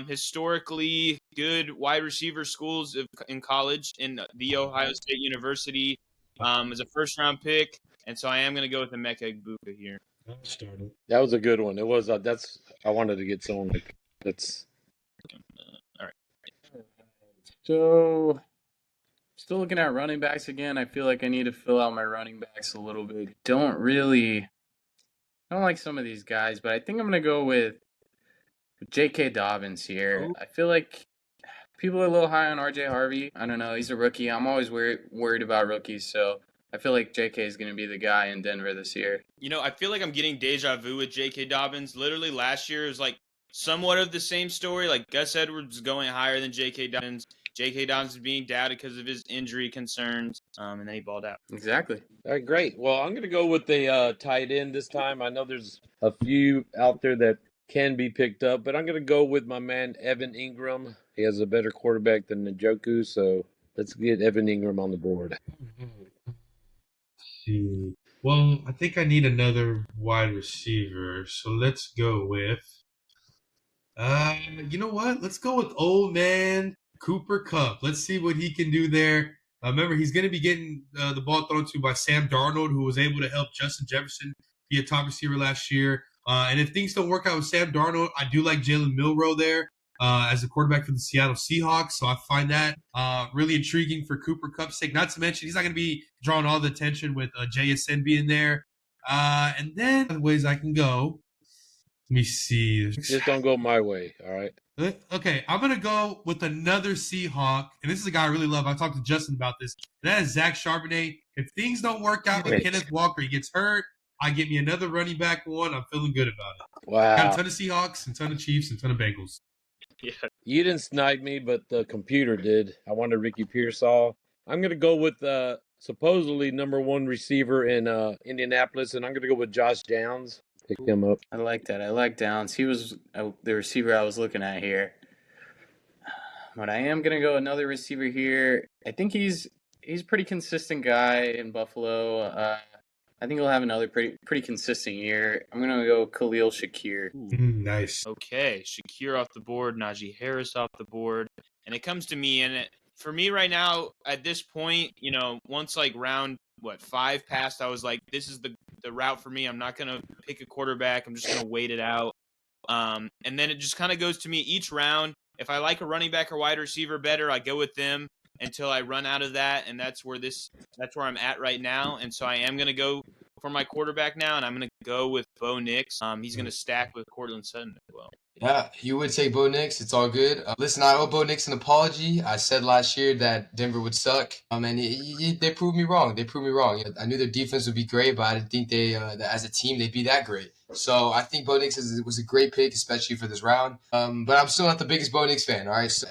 historically good wide receiver schools in college, in the Ohio State University, as a first-round pick. And so I am going to go with Emeka Egbuka here. That was a good one. It was. I wanted to get someone like that's. All right. So, still looking at running backs again. I feel like I need to fill out my running backs a little bit. I don't like some of these guys, but I think I'm going to go with J.K. Dobbins here. I feel like people are a little high on R.J. Harvey. I don't know. He's a rookie. I'm always worried about rookies, so I feel like JK is going to be the guy in Denver this year. You know, I feel like I'm getting deja vu with J.K. Dobbins. Literally last year was like somewhat of the same story. Like Gus Edwards going higher than J.K. Dobbins. J.K. Dobbins is being doubted because of his injury concerns, and then he balled out. Exactly. All right, great. Well, I'm going to go with the tight end this time. I know there's a few out there that can be picked up, but I'm going to go with my man Evan Ingram. He has a better quarterback than Njoku, so let's get Evan Ingram on the board. See. Well, I think I need another wide receiver, so let's go with. You know what? Let's go with old man Cooper Cup. Let's see what he can do there. Remember, he's going to be getting the ball thrown to by Sam Darnold, who was able to help Justin Jefferson be a top receiver last year. And if things don't work out with Sam Darnold, I do like Jalen Milroe there as a quarterback for the Seattle Seahawks. So I find that really intriguing for Cooper Cup's sake. Not to mention, he's not going to be drawing all the attention with JSN being there. And then the ways I can go. Let me see. Just don't go my way, all right? Okay, I'm going to go with another Seahawk. And this is a guy I really love. I talked to Justin about this. And that is Zach Charbonnet. If things don't work out with Kenneth Walker, he gets hurt, I get me another running back one. I'm feeling good about it. Wow. Got a ton of Seahawks, a ton of Chiefs, and a ton of Bengals. Yeah. You didn't snipe me, but the computer did. I wanted Ricky Pearsall. I'm going to go with supposedly number one receiver in Indianapolis, and I'm going to go with Josh Downs. Pick him up. I like that. I like Downs. He was the receiver I was looking at here. But I am going to go another receiver here. I think he's a pretty consistent guy in Buffalo. I think he'll have another pretty consistent year. I'm going to go Khalil Shakir. Nice. Okay, Shakir off the board, Najee Harris off the board. And it comes to me, and for me right now, at this point, you know, once like round, 5 passed, I was like, this is the route for me. I'm not going to pick a quarterback. I'm just going to wait it out. And then it just kind of goes to me each round. If I like a running back or wide receiver better, I go with them until I run out of that. And that's where I'm at right now. And so I am going to go for my quarterback now, and I'm going to go with Bo Nix. He's going to stack with Cortland Sutton as well. Yeah, you would say Bo Nix. It's all good. Listen, I owe Bo Nix an apology. I said last year that Denver would suck, and they proved me wrong. I knew their defense would be great, but I didn't think that as a team they'd be that great. So I think Bo Nix was a great pick, especially for this round. But I'm still not the biggest Bo Nix fan. All right, so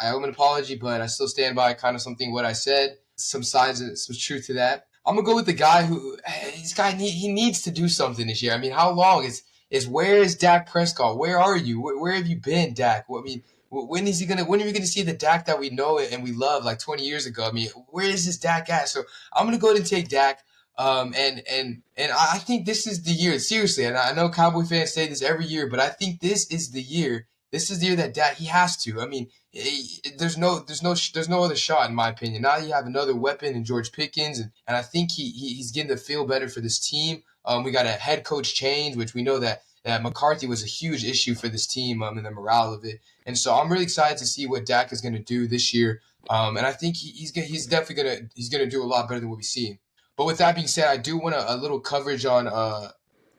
I owe him an apology, but I still stand by kind of what I said. Some signs and some truth to that. I'm gonna go with the guy he needs to do something this year. I mean, how long where is Dak Prescott? Where are you? Where have you been, Dak? I mean, when are we gonna see the Dak that we know and we love like 20 years ago? I mean, where is this Dak at? So I'm gonna go ahead and take Dak. And I think this is the year. Seriously, and I know Cowboy fans say this every year, but I think this is the year. This is the year that Dak he has to. I mean, there's no other shot in my opinion. Now you have another weapon in George Pickens, and I think he's getting to feel better for this team. We got a head coach change, which we know that McCarthy was a huge issue for this team and the morale of it. And so I'm really excited to see what Dak is going to do this year. And I think he's definitely going to do a lot better than what we've seen. But with that being said, I do want a little coverage on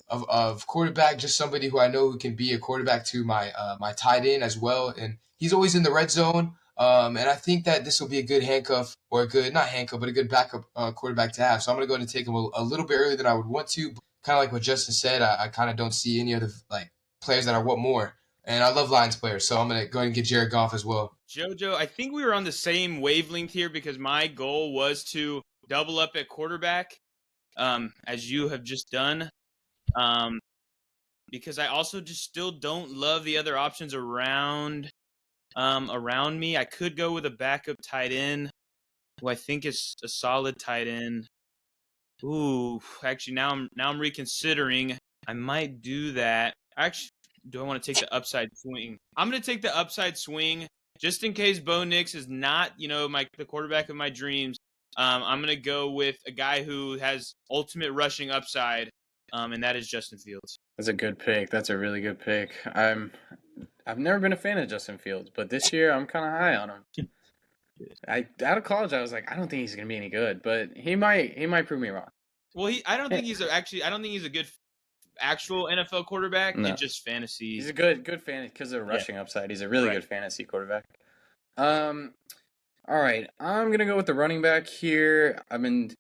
of quarterback, just somebody who I know who can be a quarterback to my tight end as well. And he's always in the red zone. And I think that this will be a good handcuff, or a good, not handcuff, but a good backup quarterback to have. So I'm going to go ahead and take him a little bit earlier than I would want to. Kind of like what Justin said, I kind of don't see any other like players that I want more. And I love Lions players, so I'm going to go ahead and get Jared Goff as well. JoJo, I think we were on the same wavelength here because my goal was to double up at quarterback, as you have just done. Because I also just still don't love the other options around me. I could go with a backup tight end, who I think is a solid tight end. Ooh, actually now I'm reconsidering. I might do that. Actually, do I want to take the upside swing? I'm going to take the upside swing just in case Bo Nix is not, the quarterback of my dreams. I'm going to go with a guy who has ultimate rushing upside, and that is Justin Fields. That's a good pick. That's a really good pick. I've never been a fan of Justin Fields, but this year I'm kind of high on him. Out of college, I was like, I don't think he's gonna be any good, but he might prove me wrong. Well, I don't think he's a good actual NFL quarterback. No. It's just fantasy. He's a good fantasy because of rushing upside. He's a really good fantasy quarterback. All right, I'm gonna go with the running back here. I've been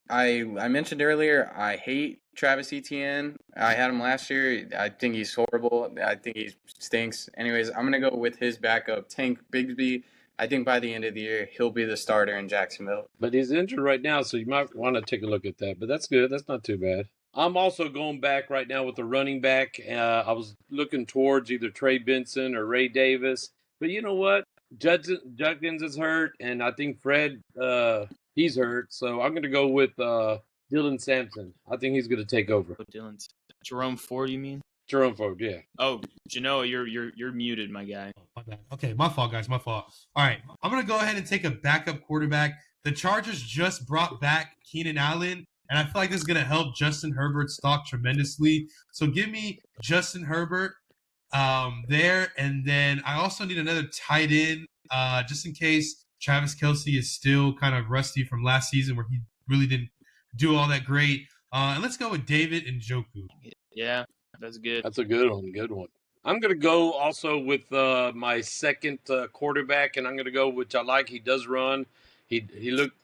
I mentioned earlier I hate Travis Etienne. I had him last year. I think he's horrible. I think he stinks. Anyways, I'm gonna go with his backup, Tank Bigsby. I think by the end of the year he'll be the starter in Jacksonville. But he's injured right now, so you might want to take a look at that. But that's good. That's not too bad. I'm also going back right now with the running back. I was looking towards either Trey Benson or Ray Davis. But you know what? Judkins is hurt, and I think Fred, he's hurt. So I'm going to go with Dylan Sampson. I think he's going to take over. Oh, Dylan's Jerome Ford, you mean? Jerome Ford, yeah. Oh, Genoa, you're muted, my guy. My bad. Okay, my fault, guys. My fault. All right, I'm gonna go ahead and take a backup quarterback. The Chargers just brought back Keenan Allen, and I feel like this is gonna help Justin Herbert's stock tremendously. So give me Justin Herbert there, and then I also need another tight end, just in case Travis Kelce is still kind of rusty from last season where he really didn't do all that great. And let's go with David Njoku. Yeah, that's good. That's a good one. Good one. I'm going to go also with my second quarterback, and I'm going to go, which I like. He does run. He looked,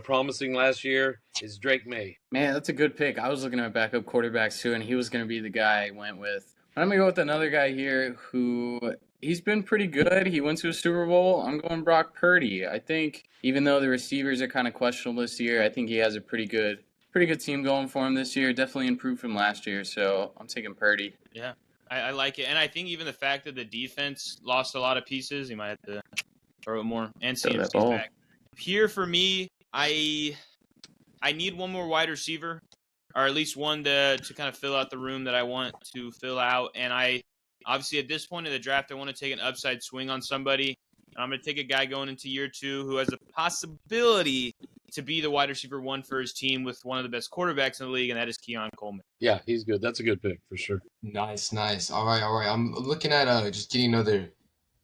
promising last year. Is Drake May. Man, that's a good pick. I was looking at backup quarterbacks too, and he was going to be the guy I went with. I'm going to go with another guy here who he's been pretty good. He went to a Super Bowl. I'm going Brock Purdy. I think even though the receivers are kind of questionable this year, I think he has a pretty good team going for him this year. Definitely improved from last year, so I'm taking Purdy. Yeah, I like it. And I think even the fact that the defense lost a lot of pieces, you might have to throw it more. And CMC's back. Here for me, I need one more wide receiver, or at least one to kind of fill out the room that I want to fill out. And I obviously at this point in the draft, I want to take an upside swing on somebody. I'm going to take a guy going into year 2 who has a possibility to be the wide receiver 1 for his team with one of the best quarterbacks in the league, and that is Keon Coleman. Yeah, he's good. That's a good pick for sure. Nice. All right. I'm looking at just getting another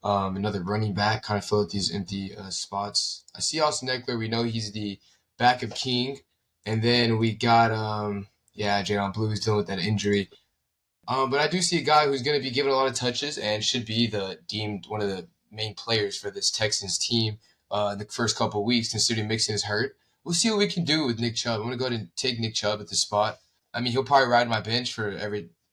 running back, kind of fill out these empty spots. I see Austin Eckler. We know he's the backup king, and then we got Jalen Blue is dealing with that injury. But I do see a guy who's going to be given a lot of touches and should be deemed one of the main players for this Texans team in the first couple of weeks, considering Mixon is hurt. We'll see what we can do with Nick Chubb. I'm going to go ahead and take Nick Chubb at the spot. I mean, he'll probably ride my bench for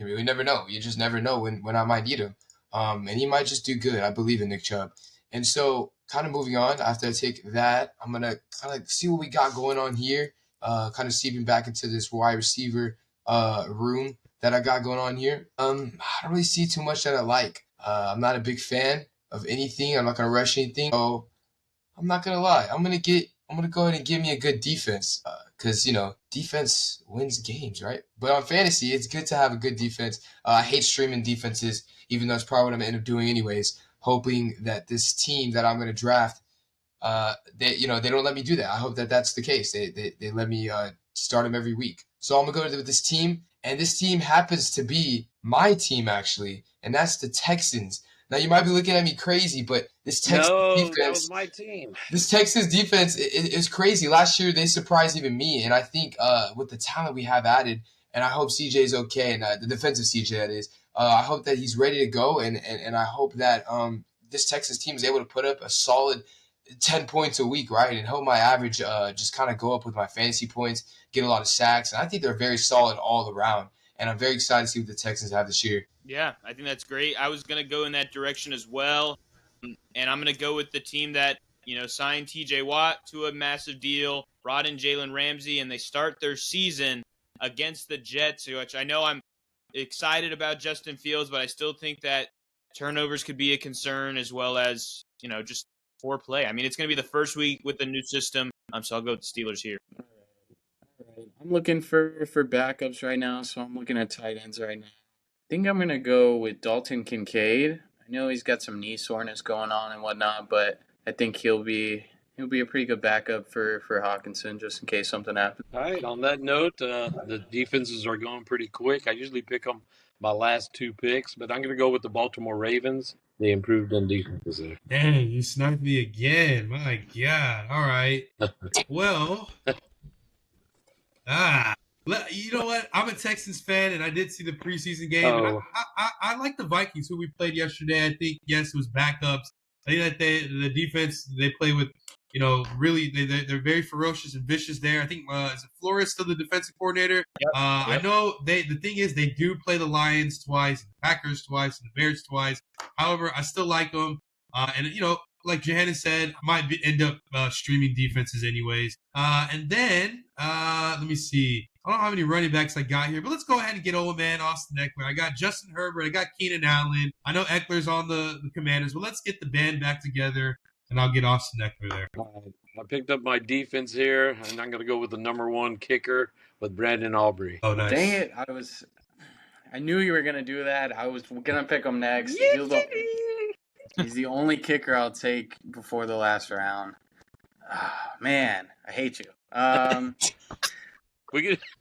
we never know. You just never know when I might need him. And he might just do good. I believe in Nick Chubb. And so kind of moving on, after I take that, I'm going to kind of see what we got going on here, kind of stepping back into this wide receiver room that I got going on here. I don't really see too much that I like. I'm not a big fan of anything. I'm not going to rush anything. So I'm not going to lie. I'm going to go ahead and give me a good defense because, defense wins games, right? But on fantasy, it's good to have a good defense. I hate streaming defenses, even though it's probably what I'm going to end up doing anyways, hoping that this team that I'm going to draft, they don't let me do that. I hope that that's the case. They let me start them every week. So I'm going to go with this team, and this team happens to be my team, actually, and that's the Texans. Now, you might be looking at me crazy, but this Texans defense... that was my team. This Texans defense is crazy. Last year, they surprised even me, and I think with the talent we have added, and I hope CJ is okay, and the defensive CJ, that is, I hope that he's ready to go, and I hope that this Texas team is able to put up a solid 10 points a week, right, and help my average just kind of go up with my fantasy points, get a lot of sacks, and I think they're very solid all around, and I'm very excited to see what the Texans have this year. Yeah, I think that's great. I was going to go in that direction as well, and I'm going to go with the team that, signed TJ Watt to a massive deal, brought in Jalen Ramsey, and they start their season against the Jets, which I know I'm excited about Justin Fields, but I still think that turnovers could be a concern as well as, just poor play. I mean, it's going to be the first week with the new system, so I'll go with the Steelers here. All right. I'm looking for backups right now, so I'm looking at tight ends right now. I think I'm going to go with Dalton Kincaid. I know he's got some knee soreness going on and whatnot, but I think he'll be a pretty good backup for Hawkinson just in case something happens. All right. On that note, the defenses are going pretty quick. I usually pick them my last 2 picks, but I'm going to go with the Baltimore Ravens. They improved on defenses there. Dang, you sniped me again. My God. All right. Well, you know what? I'm a Texans fan, and I did see the preseason game. And I like the Vikings, who we played yesterday. I think, yes, it was backups. I think that the defense they play with really they're very ferocious and vicious there. I think is it Flores still the defensive coordinator? Yep. I know the thing is they do play the Lions twice, the Packers twice, and the Bears twice. However, I still like them. And like Johanna said, I might end up streaming defenses anyways. And then let me see. I don't know how many running backs I got here, but let's go ahead and get old man Austin Eckler. I got Justin Herbert. I got Keenan Allen. I know Eckler's on the Commanders, but let's get the band back together, and I'll get Austin Eckler there. I picked up my defense here, and I'm going to go with the number 1 kicker with Brandon Aubrey. Oh, nice. Dang it! I knew you were gonna do that. I was gonna pick him next. He's the only kicker I'll take before the last round. Oh, man, I hate you.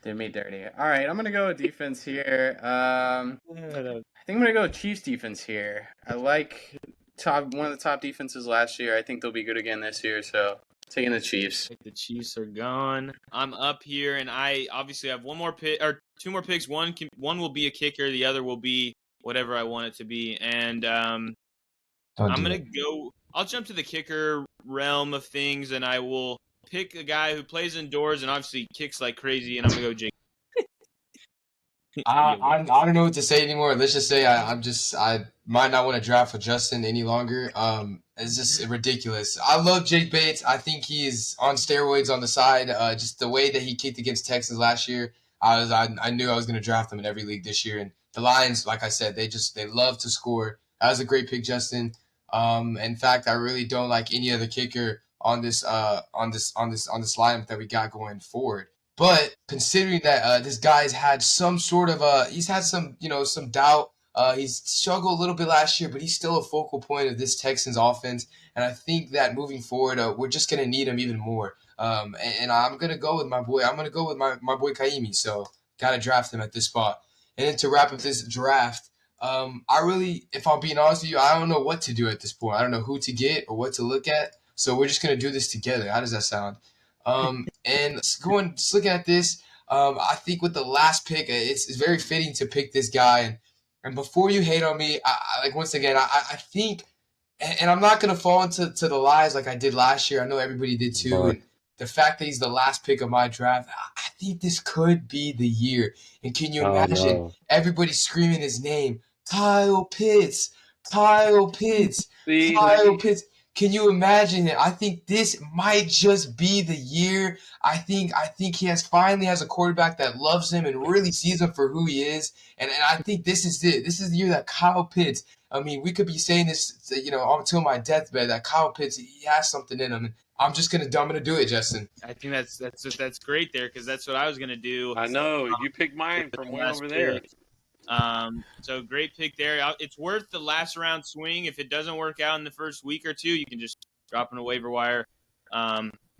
Did me dirty. All right, I'm gonna go with defense here. I think I'm gonna go with Chiefs defense here. I like one of the top defenses last year. I think they'll be good again this year. So taking the Chiefs. The Chiefs are gone. I'm up here, and I obviously have one more pick or two more picks. One will be a kicker. The other will be whatever I want it to be. And I'm gonna go. I'll jump to the kicker realm of things, and I will pick a guy who plays indoors and obviously kicks like crazy. And I'm gonna go Jake. I don't know what to say anymore. Let's just say I might not want to draft for Justin any longer. It's just ridiculous. I love Jake Bates. I think he's on steroids on the side. Just the way that he kicked against Texas last year, I knew I was going to draft him in every league this year. And the Lions, like I said, they love to score. That was a great pick, Justin. In fact, I really don't like any other kicker on this lineup that we got going forward. But considering that this guy's had some sort of he's had some doubt. He's struggled a little bit last year, but he's still a focal point of this Texans offense. And I think that moving forward, we're just gonna need him even more. And I'm gonna go with my boy. I'm gonna go with my boy Kaimi. So gotta draft him at this spot. And then to wrap up this draft, if I'm being honest with you, I don't know what to do at this point. I don't know who to get or what to look at. So we're just gonna do this together. How does that sound? And looking at this, I think with the last pick, it's very fitting to pick this guy. And before you hate on me, I think, and I'm not gonna fall into the lies like I did last year. I know everybody did too. But And the fact that he's the last pick of my draft, I think this could be the year. And can you imagine everybody screaming his name? Kyle Pitts, Kyle Pitts, See, Kyle Pitts. Can you imagine it? I think this might just be the year. I think he finally has a quarterback that loves him and really sees him for who he is. And I think this is it. This is the year that Kyle Pitts. I mean, we could be saying this, until my deathbed, that Kyle Pitts, he has something in him. And I'm gonna do it, Justin. I think that's great there because that's what I was gonna do. I know you picked mine from way over there. So great pick there. It's worth the last round swing. If it doesn't work out in the first week or two, you can just drop in a waiver wire,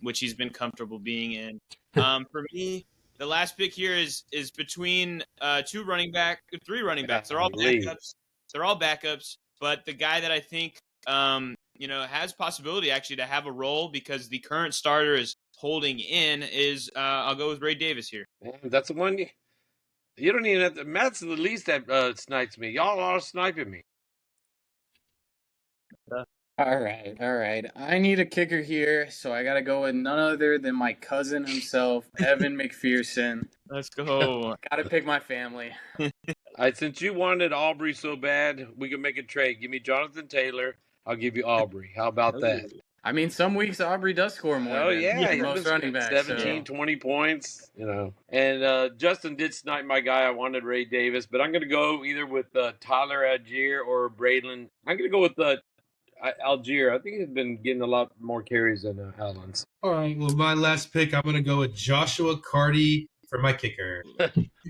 which he's been comfortable being in. For me, the last pick here is between three running backs. They're all backups. But the guy that I think has possibility actually to have a role because the current starter is holding in is I'll go with Ray Davis here. That's the one. You don't even have to. Matt's the least that snipes me. Y'all are sniping me. All right. I need a kicker here, so I gotta go with none other than my cousin himself, Evan McPherson. Let's go. Gotta pick my family. Since you wanted Aubrey so bad, we can make a trade. Give me Jonathan Taylor. I'll give you Aubrey. How about that? I mean, some weeks Aubrey does score more. Oh, yeah. Than most running backs. 17, 20 points, And Justin did snipe my guy. I wanted Ray Davis, but I'm going to go either with Tyler Algier or Braylon. I'm going to go with Algier. I think he's been getting a lot more carries than Allen's. All right. Well, my last pick, I'm going to go with Joshua Carty for my kicker.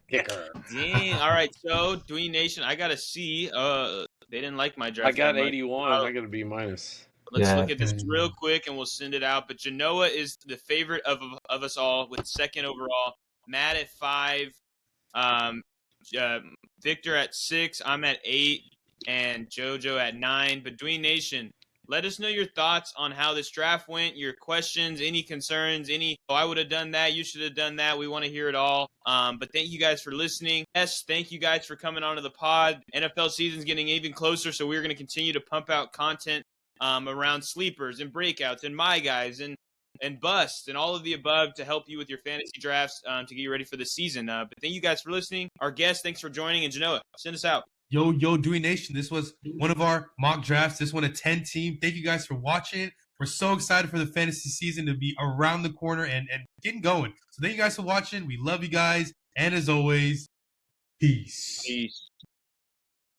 Kicker. Dang. All right. So, Dwayne Nation, I got a C. They didn't like my draft. I got 81. I got a B minus. Let's look at this real quick and we'll send it out. But Genoa is the favorite of us all with second overall. Matt at 5. Victor at 6. I'm at 8. And JoJo at 9. But Dwayne Nation, let us know your thoughts on how this draft went, your questions, any concerns, I would have done that, you should have done that. We want to hear it all. But thank you guys for listening. Yes, thank you guys for coming onto the pod. NFL season's getting even closer, so we're going to continue to pump out content around sleepers and breakouts and my guys and busts and all of the above to help you with your fantasy drafts to get you ready for the season. But thank you guys for listening. Our guests, thanks for joining. And Genoa, send us out. Yo, Dewey Nation. This was one of our mock drafts. This one a 10 team. Thank you guys for watching. We're so excited for the fantasy season to be around the corner and getting going. So thank you guys for watching. We love you guys. And as always, peace. Peace.